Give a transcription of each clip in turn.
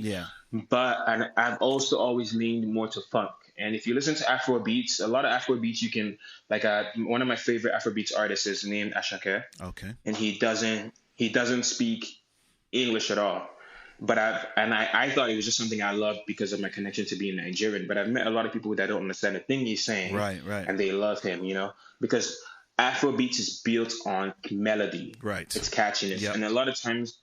Yeah. but and I've also always leaned more to funk. And if you listen to Afro beats, a lot of Afro beats you can like one of my favorite Afro beats artists is named Ashake, Okay. and he doesn't speak English at all. But I thought it was just something I loved because of my connection to being Nigerian. But I've met a lot of people that don't understand the thing he's saying, Right. Right. and they love him, because Afrobeats is built on melody, Right. it's catchiness, Yep. and a lot of times,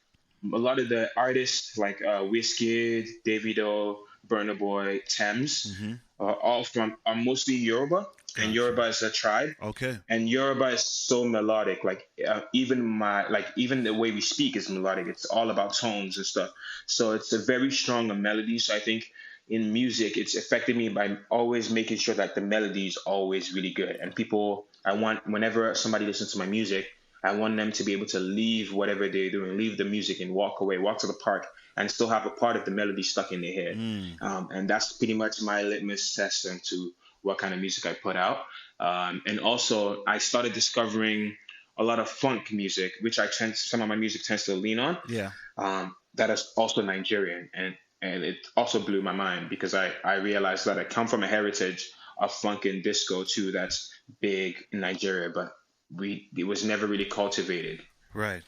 a lot of the artists like WhizKid, Davido, Burnaboy, Thames, Mm-hmm. are mostly Yoruba, and Gotcha. Yoruba is a tribe, Okay. and Yoruba is so melodic. Like even the way we speak is melodic. It's all about tones and stuff. So it's a very strong melody. So I think in music, it's affected me by always making sure that the melody is always really good. And people, I want whenever somebody listens to my music, I want them to be able to leave whatever they're doing, leave the music and walk away, walk to the park, and still have a part of the melody stuck in their head. Mm. And that's pretty much my litmus test into what kind of music I put out. And also, I started discovering a lot of funk music, which some of my music tends to lean on. Yeah. That is also Nigerian, and it also blew my mind because I realized that I come from a heritage of funk and disco too. That's big in Nigeria, but it was never really cultivated. Right.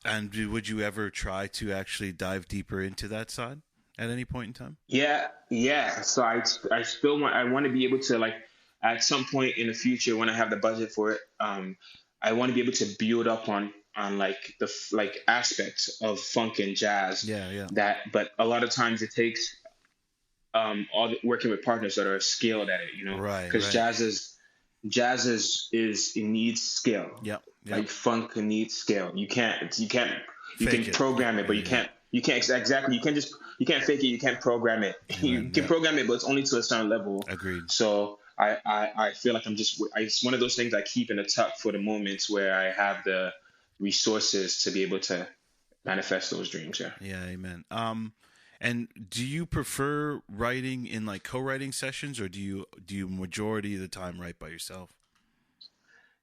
And would you ever try to actually dive deeper into that side at any point in time? Yeah, yeah. So I still want to be able to like at some point in the future when I have the budget for it, I want to be able to build up on like like aspects of funk and jazz Yeah. Yeah. but a lot of times it takes working with partners that are skilled at it, Right. because Right. jazz is it needs skill. Yep. Yep. Like funk needs skill. You can't you can Fake it. program it, but you Yeah. can't you can't exactly you can't fake it. You can't program it. You Amen. can Yep. program it, but it's only to a certain level. Agreed. So I feel like it's one of those things I keep in the tuck for the moments where I have the resources to be able to manifest those dreams. Yeah. Yeah. Amen. And do you prefer writing in like co-writing sessions, or do you majority of the time write by yourself?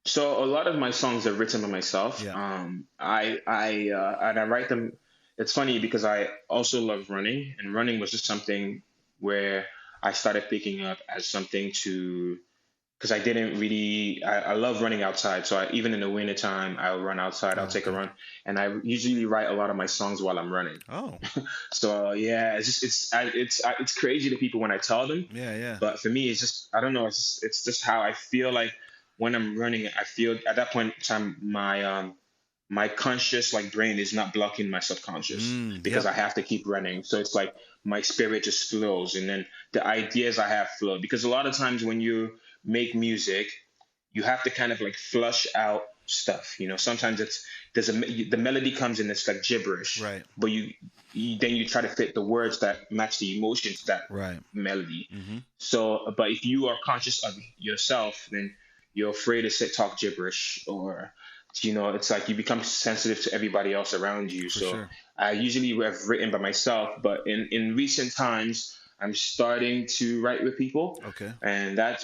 So a lot of my songs are written by myself. Yeah. And I write them. It's funny because I also love running, and running was just something where I started picking up as something to because I didn't really. I love running outside, so even in the winter time, I'll run outside. I'll Oh, take a okay. run, and I usually write a lot of my songs while I'm running. Oh. So yeah, it's crazy to people when I tell them, Yeah. Yeah. but for me, it's just I don't know. It's just how I feel like when I'm running. I feel at that point in time, my conscious like brain is not blocking my subconscious Mm. because Yep. I have to keep running. So it's like my spirit just flows, and then the ideas I have flow. Because a lot of times when you make music, you have to kind of like flush out stuff. Sometimes the melody comes in, it's like gibberish, Right. but you try to fit the words that match the emotions to that Right. melody. Mm-hmm. So, but if you are conscious of yourself, then you're afraid to talk gibberish, or it's like you become sensitive to everybody else around you. For So sure. I usually have written by myself, but in recent times, I'm starting to write with people, Okay. and there's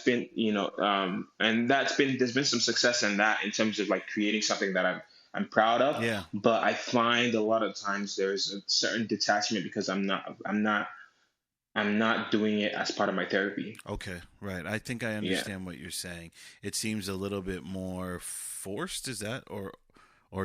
been some success in that in terms of like creating something that I'm proud of. Yeah. But I find a lot of times there's a certain detachment because I'm not doing it as part of my therapy. Okay, right. I think I Yeah. understand what you're saying. It seems a little bit more forced, is that, or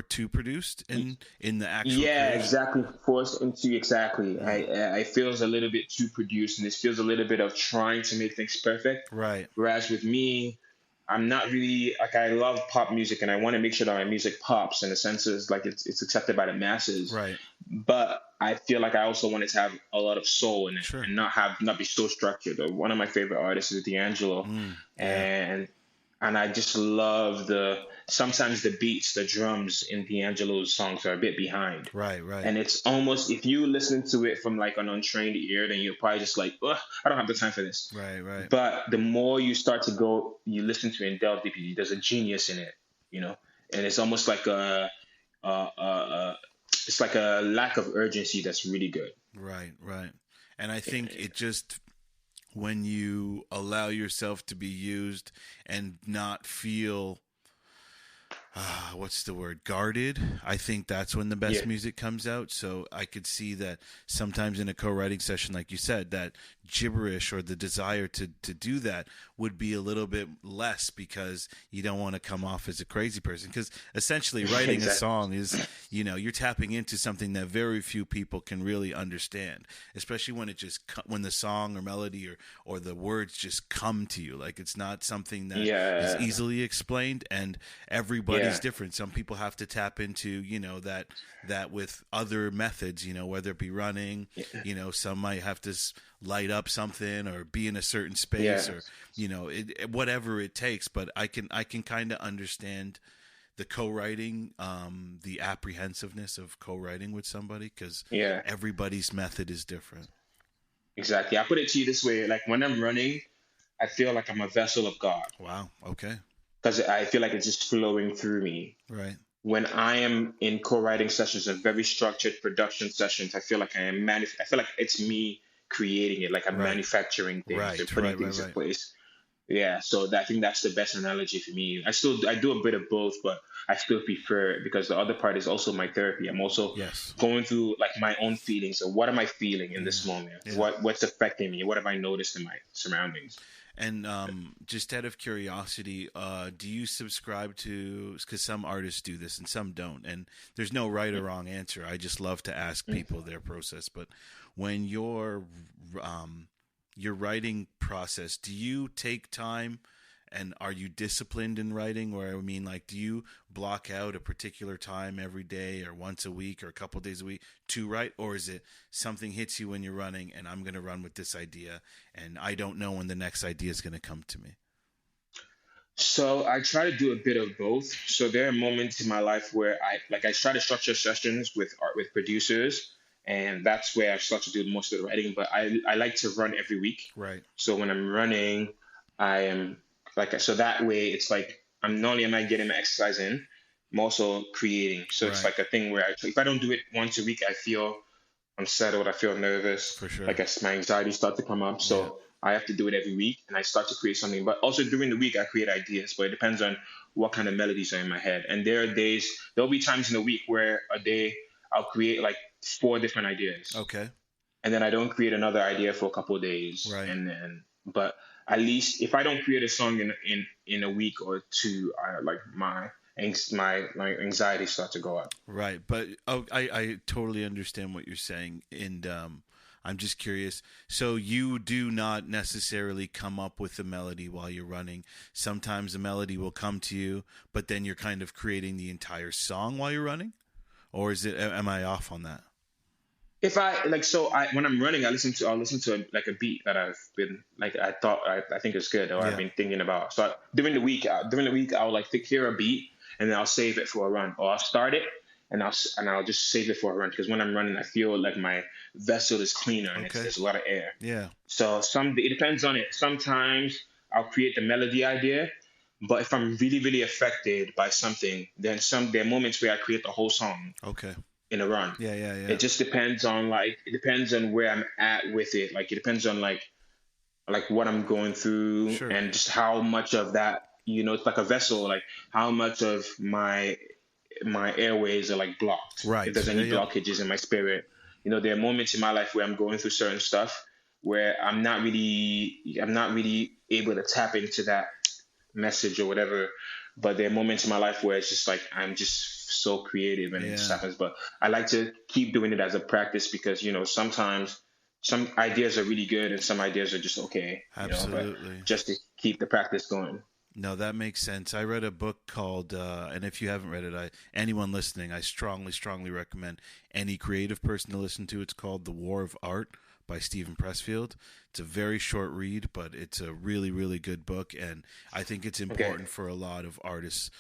too produced in the actual Yeah, creation? exactly. Forced into exactly. Mm. I feels a little bit too produced, and this feels a little bit of trying to make things perfect. Right. Whereas with me, I'm not really like I love pop music, and I want to make sure that my music pops in the sense is like it's accepted by the masses. Right. But I feel like I also wanted to have a lot of soul in it Sure. and not be so structured. One of my favorite artists is D'Angelo, Mm. Yeah. and I just love sometimes the beats, the drums in D'Angelo's songs are a bit behind. Right. Right. And it's almost if you listen to it from like an untrained ear, then you're probably just like, ugh, I don't have the time for this. Right. Right. But the more you start to go, you listen to it and delve deeply. There's a genius in it, you know. And it's almost like it's like a lack of urgency that's really good. Right. Right. And I think it just when you allow yourself to be used and not feel what's the word, guarded. I think that's when the best music comes out. So I could see that sometimes in a co-writing session, like you said, that gibberish or the desire to do that would be a little bit less, because you don't want to come off as a crazy person. Because essentially writing a song is, you're tapping into something that very few people can really understand, especially when when the song or melody or the words just come to you. Like, it's not something that is easily explained, and everybody's different. Some people have to tap into, that with other methods, whether it be running, some might have to light up something or be in a certain space or, whatever it takes. But I can kind of understand the co-writing, the apprehensiveness of co-writing with somebody, because everybody's method is different. Exactly. I put it to you this way. Like, when I'm running, I feel like I'm a vessel of God. Wow. Okay. Because I feel like it's just flowing through me. Right. When I am in co-writing sessions and very structured production sessions, I feel like I feel like it's me creating it, like I'm manufacturing things and putting things in place. Yeah, so I think that's the best analogy for me. I do a bit of both, but I still prefer it, because the other part is also my therapy. I'm also going through like my own feelings. So what am I feeling in this moment? What's affecting me? What have I noticed in my surroundings? And just out of curiosity, do you subscribe to, because some artists do this and some don't, and there's no right or wrong answer. I just love to ask people their process. But when your writing process, do you take time, and are you disciplined in writing? Or, I mean, like, do you block out a particular time every day or once a week or a couple of days a week to write? Or is it something hits you when you're running, and I'm going to run with this idea, and I don't know when the next idea is going to come to me? So I try to do a bit of both. So there are moments in my life where I try to structure sessions with producers, and that's where I start to do most of the writing. But I like to run every week. Right. So when I'm running, I am so that way it's like I'm not only am I getting my exercise in, I'm also creating. So it's like a thing where if I don't do it once a week, I feel unsettled. I feel nervous. For sure. Like my anxiety start to come up. So I have to do it every week, and I start to create something. But also during the week, I create ideas. But it depends on what kind of melodies are in my head. And there'll be times in a week where a day I'll create like 4 different ideas. Okay. And then I don't create another idea for a couple of days. Right. But at least if I don't create a song in a week or two, my anxiety starts to go up. Right. But I totally understand what you're saying. And I'm just curious. So you do not necessarily come up with the melody while you're running. Sometimes the melody will come to you, but then you're kind of creating the entire song while you're running? Or am I off on that? If when I'm running, I'll listen to like a beat that I've been I think it's good, or I've been thinking about. So during the week I'll like hear a beat, and then I'll save it for a run, or I'll start it and I'll just save it for a run, because when I'm running, I feel like my vessel is cleaner and there's a lot of air. Yeah. So it depends on it. Sometimes I'll create the melody idea, but if I'm really, really affected by something, then there are moments where I create the whole song. Okay. In a run. Yeah. It just depends on where I'm at with it. Like, it depends on like what I'm going through, and just how much of that, it's like a vessel, like how much of my airways are like blocked. Right. If there's any blockages in my spirit. There are moments in my life where I'm going through certain stuff where I'm not really able to tap into that message or whatever. But there are moments in my life where it's just like I'm just so creative, and it just happens. But I like to keep doing it as a practice, because sometimes some ideas are really good and some ideas are just okay. Absolutely. But just to keep the practice going. No, that makes sense. I read a book called, and if you haven't read it, anyone listening, I strongly, strongly recommend any creative person to listen to. It's called The War of Art by Stephen Pressfield. It's a very short read, but it's a really, really good book, and I think it's important for a lot of artists.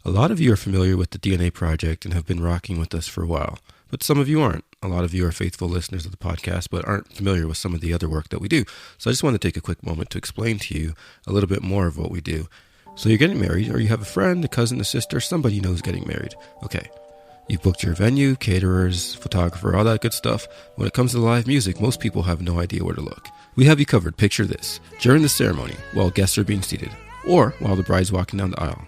A lot of you are familiar with the DNA Project and have been rocking with us for a while, but some of you aren't. A lot of you are faithful listeners of the podcast, but aren't familiar with some of the other work that we do. So I just want to take a quick moment to explain to you a little bit more of what we do. So you're getting married, or you have a friend, a cousin, a sister, somebody you know is getting married. Okay. You've booked your venue, caterers, photographer, all that good stuff. When it comes to live music, most people have no idea where to look. We have you covered. Picture this. During the ceremony, while guests are being seated, or while the bride's walking down the aisle.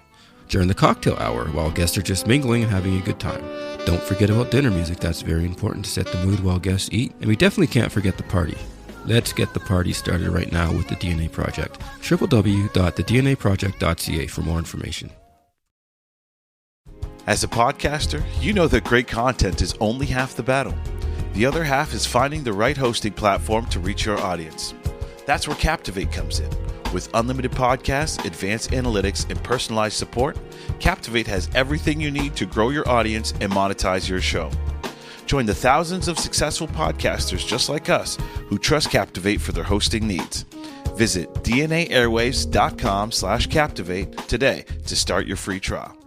during the cocktail hour while guests are just mingling and having a good time. Don't forget about dinner music. That's very important to set the mood while guests eat. And we definitely can't forget the party. Let's get the party started right now with the DNA Project. www.thednaproject.ca for more information. As a podcaster, you know that great content is only half the battle. The other half is finding the right hosting platform to reach your audience. That's where Captivate comes in. With unlimited podcasts, advanced analytics, and personalized support, Captivate has everything you need to grow your audience and monetize your show. Join the thousands of successful podcasters just like us who trust Captivate for their hosting needs. Visit dnaairwaves.com/captivate today to start your free trial.